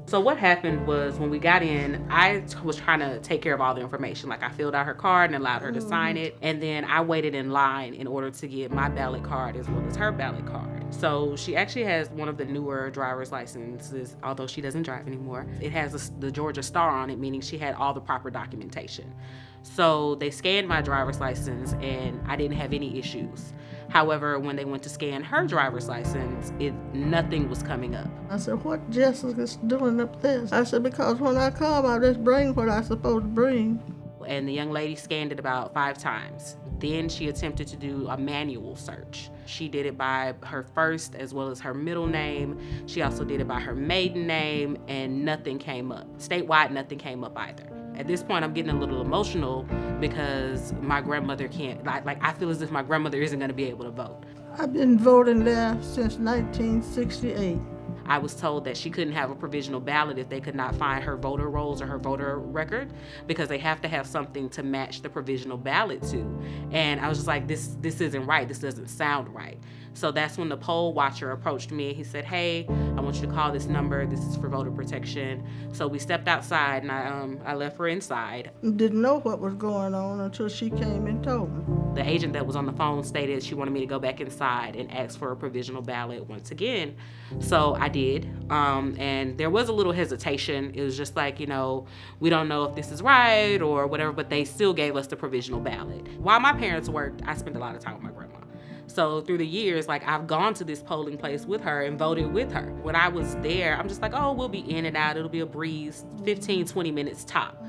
So what happened was when we got in, I was trying to take care of all the information. Like I filled out her card and allowed her to sign it. And then I waited in line in order to get my ballot card as well as her ballot card. So she actually has one of the newer driver's licenses, although she doesn't drive anymore. It has the Georgia star on it, meaning she had all the proper documentation. So they scanned my driver's license and I didn't have any issues. However, when they went to scan her driver's license, nothing was coming up. I said, what Jessica's doing up there? I said, because when I come, I just bring what I'm supposed to bring. And the young lady scanned it about 5 times. Then she attempted to do a manual search. She did it by her first as well as her middle name. She also did it by her maiden name, and nothing came up. Statewide, nothing came up either. At this point, I'm getting a little emotional because my grandmother can't, I feel as if my grandmother isn't going to be able to vote. I've been voting there since 1968. I was told that she couldn't have a provisional ballot if they could not find her voter rolls or her voter record, because they have to have something to match the provisional ballot to. And I was just like, this isn't right. This doesn't sound right. So that's when the poll watcher approached me and he said, hey, I want you to call this number. This is for voter protection. So we stepped outside and I left her inside. Didn't know what was going on until she came and told me. The agent that was on the phone stated she wanted me to go back inside and ask for a provisional ballot once again. So I did. And there was a little hesitation. It was just like, we don't know if this is right or whatever, but they still gave us the provisional ballot. While my parents worked, I spent a lot of time with my grandma. So through the years, I've gone to this polling place with her and voted with her. When I was there, I'm just like, oh, we'll be in and out. It'll be a breeze, 15, 20 minutes top.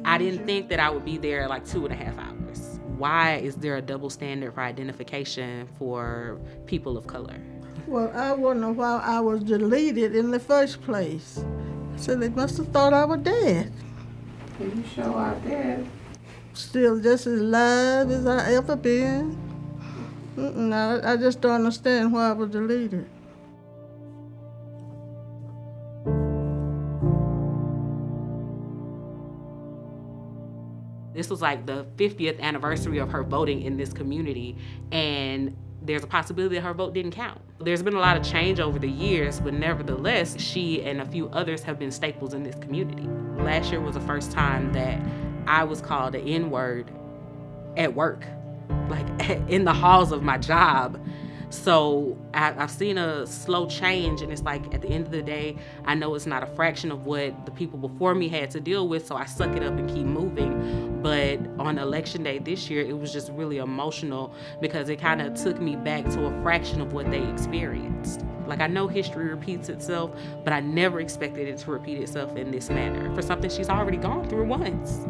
I didn't think that I would be there 2.5 hours. Why is there a double standard for identification for people of color? Well, I wonder why I was deleted in the first place. So they must have thought I was dead. Can you show our dead? Still just as alive as I ever been. I just don't understand why I was deleted. This was the 50th anniversary of her voting in this community, and there's a possibility that her vote didn't count. There's been a lot of change over the years, but nevertheless, she and a few others have been staples in this community. Last year was the first time that I was called an N-word at work, in the halls of my job. So I've seen a slow change, and it's at the end of the day, I know it's not a fraction of what the people before me had to deal with, so I suck it up and keep moving. But on election day this year, it was just really emotional because it kind of took me back to a fraction of what they experienced. I know history repeats itself, but I never expected it to repeat itself in this manner for something she's already gone through once.